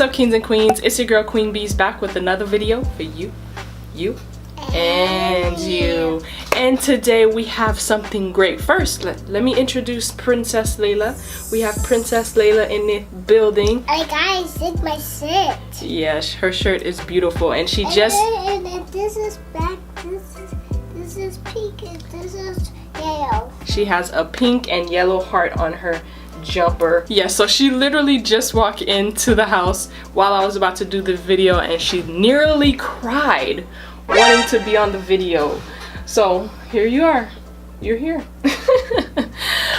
What's up, kings and queens? It's your girl Queen Bees back with another video for you, and you. And today we have something great. First, let me introduce Princess Layla. We have Princess Layla in the building. Hey guys, it's my shirt. Yes, her shirt is beautiful, and she And this is black. This is pink. And this is yellow. She has a pink and yellow heart on her jumper. Yeah, so she literally just walked into the house while I was about to do the video, and she nearly cried wanting to be on the video. So here you are. You're here.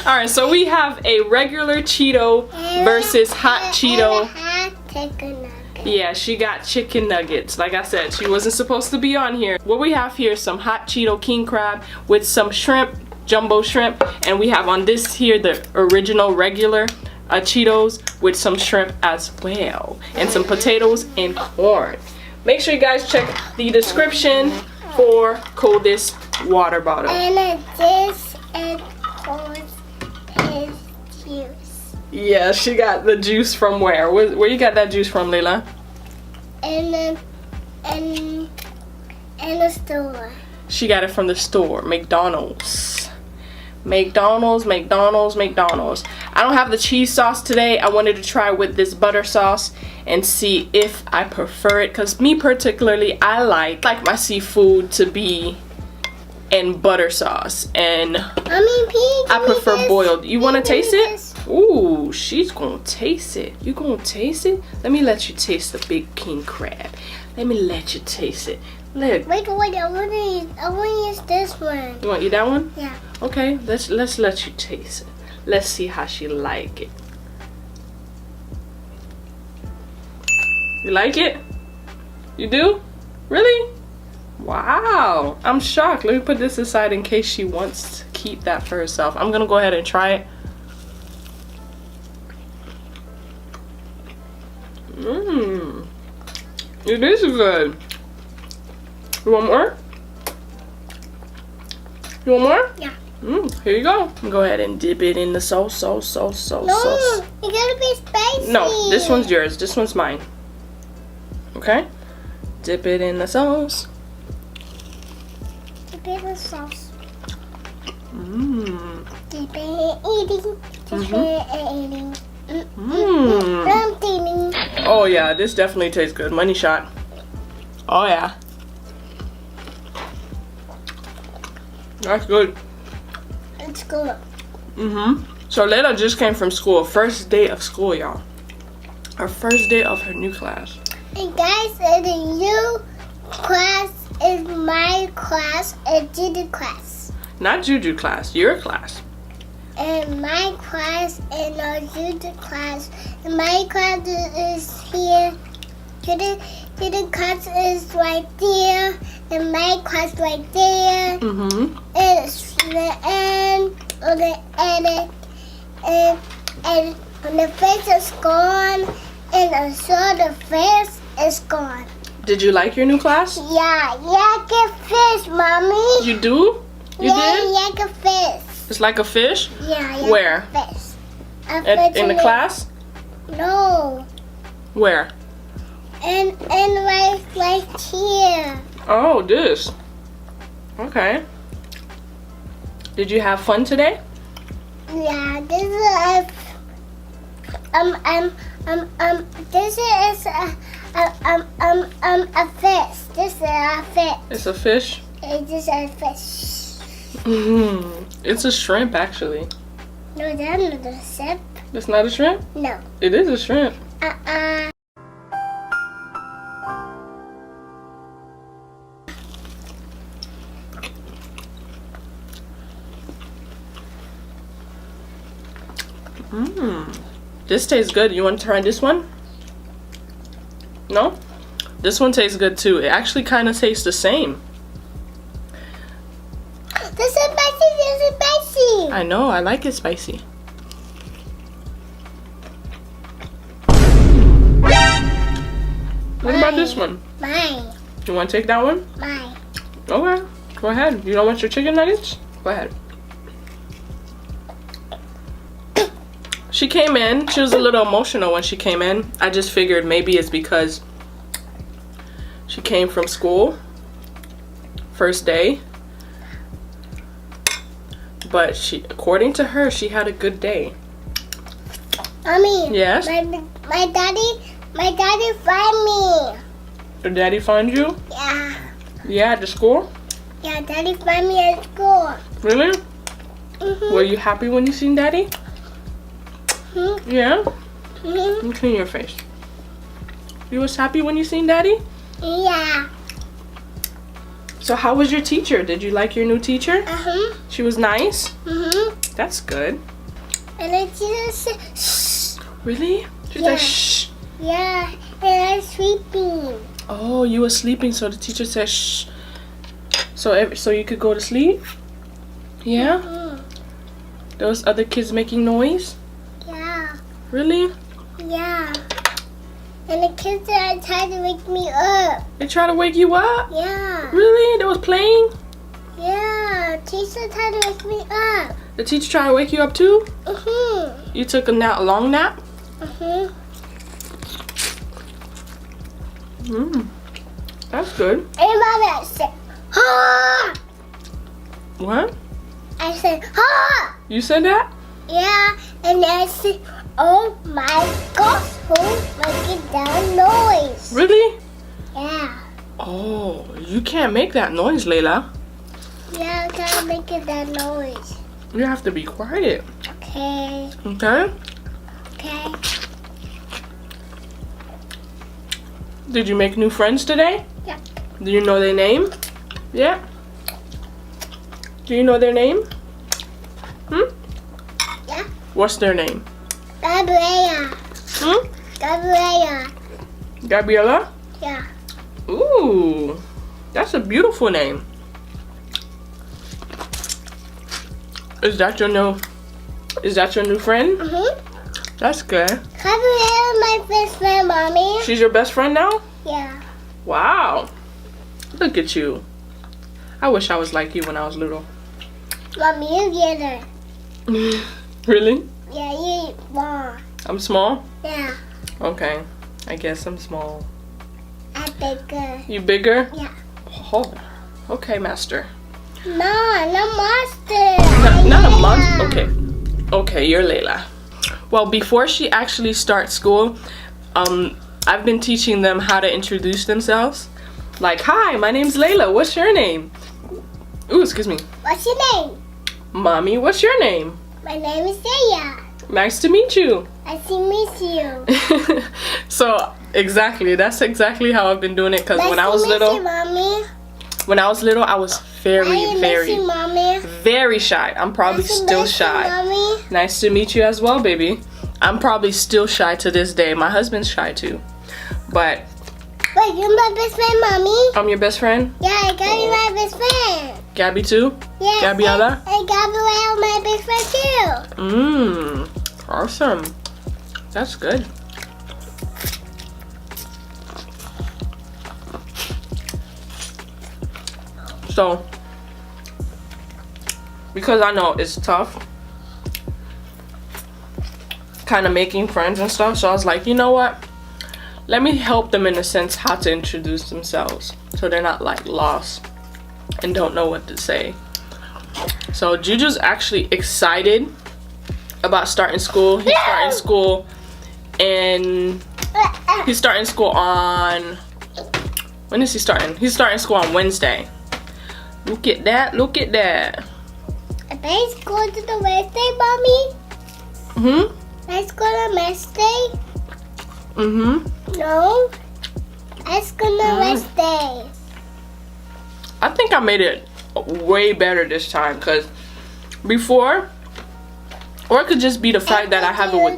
Alright, so we have a regular Cheeto versus hot Cheeto. Yeah, she got chicken nuggets. Like I said, she wasn't supposed to be on here. What we have here is some hot Cheeto king crab with some shrimp, jumbo shrimp, and we have on this here the original regular Cheetos with some shrimp as well, and some potatoes and corn. Make sure you guys check the description for coldest water bottle. And this is cold is juice. Yeah, she got the juice from where? Where you got that juice from, Layla? In the store. She got it from the store, McDonald's. McDonald's. I don't have the cheese sauce today. I wanted to try with this butter sauce and see if I prefer it, because me particularly, I like my seafood to be in butter sauce, and I prefer boiled. You want to taste it? Ooh, she's gonna taste it. You gonna taste it? Let me let you taste the big king crab. Let me let you taste it. Look. Wait, I want to use this one. You want to eat that one? Yeah. Okay, let's let you taste it. Let's see how she like it. You like it? You do? Really? Wow, I'm shocked. Let me put this aside in case she wants to keep that for herself. I'm gonna go ahead and try it. Mmm. It is good. You want more? You want more? Yeah. Here you go. Go ahead and dip it in the sauce. No, it's gotta be spicy. No, this one's yours. This one's mine. Okay? Dip it in the sauce. Dip it in the sauce. Dip it in eating. Dip it in eating. Oh yeah, this definitely tastes good. Money shot. Oh yeah. That's good. It's good. So Layla just came from school. First day of school, y'all. Her first day of her new class. And guys, the new class is my class and Juju class. Not Juju class, your class. And my class and our Juju class. And my class is here. Juju class is right there. And my class right there. And it's the end of the edit. And when the face is gone, and I saw the face is gone. Did you like your new class? Yeah, like a fish, mommy. You do? You did? Like a fish. It's like a fish? Yeah, like Where? a fish. In the class? No. Where? And right here. Oh, this. Okay. Did you have fun today? Yeah, this is a fish. This is a fish. It's a fish? It is a fish. It's a shrimp, actually. No, that's not a shrimp. It's not a shrimp? No. It is a shrimp. This tastes good. You want to try this one? No? This one tastes good too. It actually kind of tastes the same. This is spicy. I know. I like it spicy. What about this one? Mine. You want to take that one? Mine. Okay. Go ahead. You don't want your chicken nuggets? Go ahead. She came in. She was a little emotional when she came in. I just figured maybe it's because she came from school. First day. But according to her, she had a good day. Mommy. Yes? My daddy find me. Did daddy find you? Yeah. Yeah, at the school? Yeah, daddy find me at school. Really? Mm-hmm. Were you happy when you seen daddy? Mm-hmm. Yeah? Mm-hmm. Let me clean your face. You was happy when you seen daddy? Yeah. So how was your teacher? Did you like your new teacher? Uh-huh. She was nice? Mm-hmm. That's good. And the teacher said, shh. Really? She's Yeah. like, shh. Yeah, and I'm sleeping. Oh, you were sleeping, so the teacher said, shh. So you could go to sleep? Yeah? Mm-hmm. Those other kids making noise? Yeah. Really? Yeah. And the kids are trying to wake me up. They try to wake you up? Yeah. Really? They was playing? Yeah. Teacher tried to wake me up. The teacher tried to wake you up too? Mm-hmm. You took a long nap? Mm-hmm. That's good. And Mama said, ha! What? I said, ha! You said that? Yeah. And I said, oh my gosh, who's making that noise? Really? Yeah. Oh, you can't make that noise, Layla. Yeah, I'm trying to make that noise. You have to be quiet. Okay. Okay? Okay. Did you make new friends today? Yeah. Do you know their name? Yeah? Do you know their name? Yeah. What's their name? Gabriella. Gabriella. Gabriella? Yeah. Ooh, that's a beautiful name. Is that your new friend? Mm-hmm. That's good. Gabriella, my best friend, Mommy. She's your best friend now? Yeah. Wow. Look at you. I wish I was like you when I was little. Mommy, you get her. Really? Yeah, you small. I'm small? Yeah. Okay. I guess I'm small. I'm bigger. You bigger? Yeah. Oh. Okay, master. No, no monster. Not a monster. Okay. Okay, you're Layla. Well, before she actually starts school, I've been teaching them how to introduce themselves. Like, hi, my name's Layla. What's your name? Ooh, excuse me. What's your name? Mommy, what's your name? My name is Saya. Nice to meet you. Nice to meet you. So, exactly. That's exactly how I've been doing it. Because Nice when I to was meet little, you, Mommy. when I was little, I was very Mommy. shy. I'm probably Nice to still meet you, shy. Mommy. Nice to meet you as well, baby. I'm probably still shy to this day. My husband's shy too. But Wait, you're my best friend, Mommy? I'm your best friend? Yeah, I got you my best friend. Gabby too? Yeah. Gabriella? And Gabriella, my best friend too. Awesome. That's good. So, because I know it's tough kind of making friends and stuff, so I was like, you know what? Let me help them in a sense how to introduce themselves so they're not like lost and don't know what to say. So Juju's actually excited about starting school. He's starting school and he's starting school on, when is he starting? He's starting school on Wednesday. Look at that, look at that. Let's go to the Wednesday, Mommy. Let's go to Wednesday. No. Let's go to Wednesday. I think I made it way better this time because before, or it could just be the fact that I have it with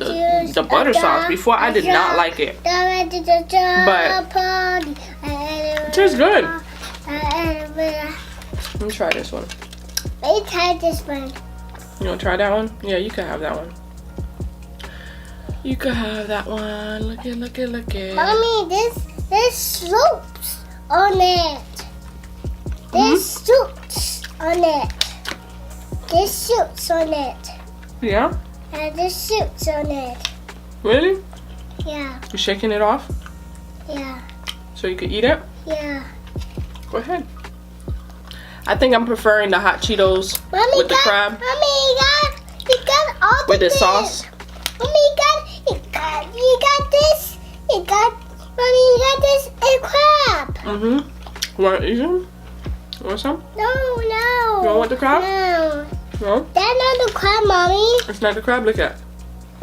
the butter sauce. Before I did not like it. But it tastes good. Let me try this one. Let me try this one. You want to try that one? Yeah, you can have that one. You can have that one. Look it, look it, look it. Mommy, there's soups on it. There's soups on it. There's soups on it. Yeah? And the shoots on it. Really? Yeah. You shaking it off Yeah. so you could eat it? Yeah. Go ahead. I think I'm preferring the hot Cheetos with the crab. Mommy, you got all With the things. sauce. Mommy, you got this. Mommy, you got this and crab. Mm-hmm. You want to eat them? You want some? No. You don't want the crab? No. No? That's not the crab, Mommy. It's not the crab. Look at.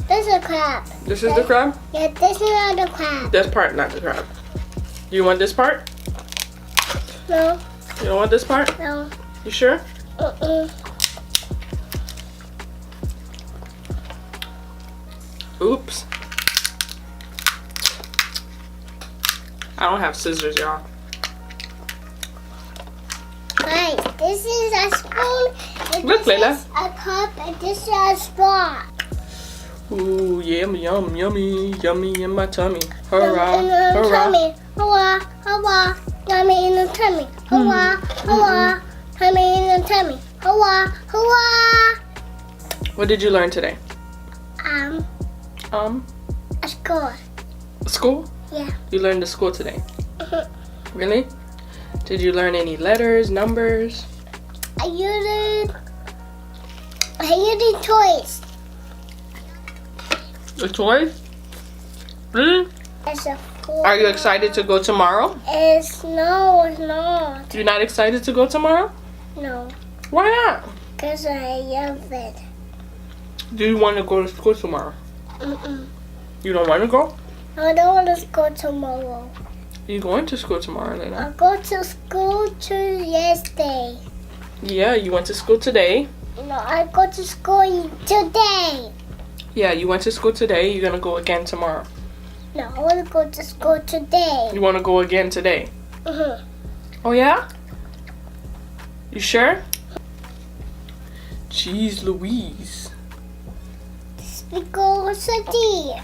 This is a crab. This is the crab? Yeah, this is not the crab. This part, not the crab. You want this part? No. You don't want this part? No. You sure? Oops. I don't have scissors, y'all. Guys, this is a spoon. And Look, this Layla. is a cup, and this is a straw. Ooh, yummy, yummy in my tummy. In Hurrah, the hurrah. tummy. Hurrah, hurrah. Tummy in the tummy. Hurrah, hurrah. Tummy in the tummy. Hurrah, hurrah. What did you learn today? A score. School? Yeah. You learned the school today. Really? Did you learn any letters, numbers? I use the toys. The toys? Really? It's a four. Are you excited to go tomorrow? It's not. You're not excited to go tomorrow? No. Why not? Because I love it. Do you want to go to school tomorrow? You don't want to go? I don't want to go tomorrow. You going to school tomorrow, Layla? I go to school yesterday. Yeah, you went to school today. No, I go to school today. Yeah, you went to school today. You're going to go again tomorrow. No, I want to go to school today. You want to go again today? Oh, yeah? You sure? Jeez Louise. Pickles a tea.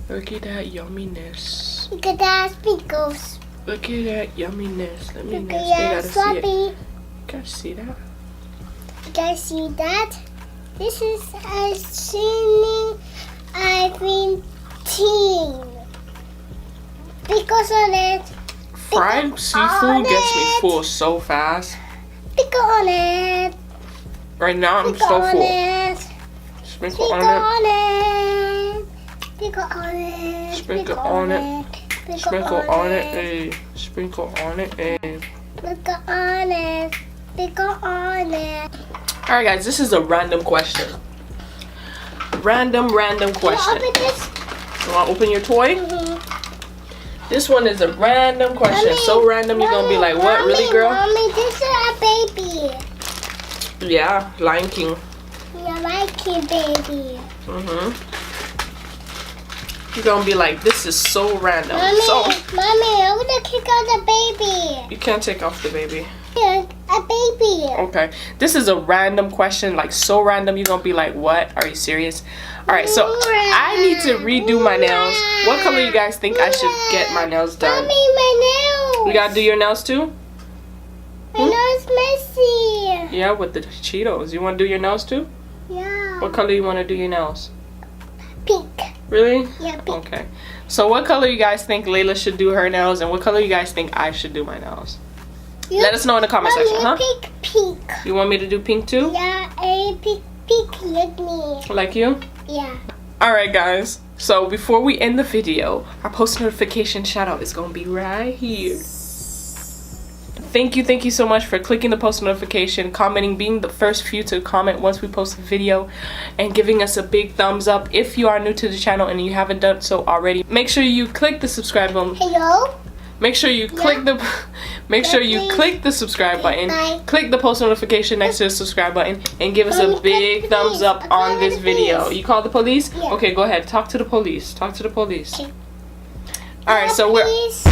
Look at that yumminess. Look at that pickles. Look at that yumminess. Let me Look nest. at They that gotta see it. sloppy. Gotta see that. You guys see that? This is a singing Irene team. Pickles on it. Fried Pickle seafood on gets me it. full so fast. Pickle on it. Right now I'm Pickle so on full. it. Sprinkle Pickle on on it. Pickle on it. Sprinkle Pickle on it. Pickle Sprinkle on it, ayy. Sprinkle on it, ayy. Pickle on it. Pickle on it. Alright guys, this is a random question. Random question. You open this? You wanna open your toy? This one is a random question. Mommy, So random you're gonna be like, what, Mommy, really, girl? Mommy, this is a baby. Yeah, Lion King. You're my kid, baby. You're gonna be like, this is so random. Mommy, So Mommy, I want to kick out the baby. you can't take off the baby. Yeah, a baby. Okay. This is a random question, like so random you're gonna be like, what? Are you serious? Alright, so I need to redo my nails. What color you guys think I should get my nails done? Mommy, my nails. You gotta do your nails too? My nails messy. Yeah, with the Cheetos. You wanna do your nails too? Yeah. What color you wanna do your nails? Pink. Really? Yeah, pink. Okay. So what color you guys think Layla should do her nails, and what color you guys think I should do my nails? Let us know in the comment Mommy, section, huh? Pink. You want me to do pink too? Yeah, a pink like me. Like you? Yeah. Alright guys, so before we end the video, our post notification shout out is gonna be right here. Thank you so much for clicking the post notification, commenting, being the first few to comment once we post a video, and giving us a big thumbs up. If you are new to the channel and you haven't done so already, make sure you click the subscribe button. Hello? Make sure you click the click the subscribe button, click the post notification next to the subscribe button, and give us a big thumbs up on this video. You call the police? Yeah. Okay, go ahead. Talk to the police. Talk to the police. Okay. Alright, so we're Please.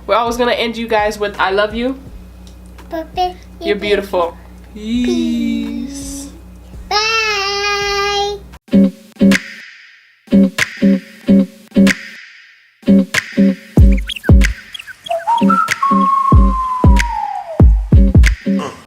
we're always gonna end you guys with I love you. Perfect. You're beautiful. Peace.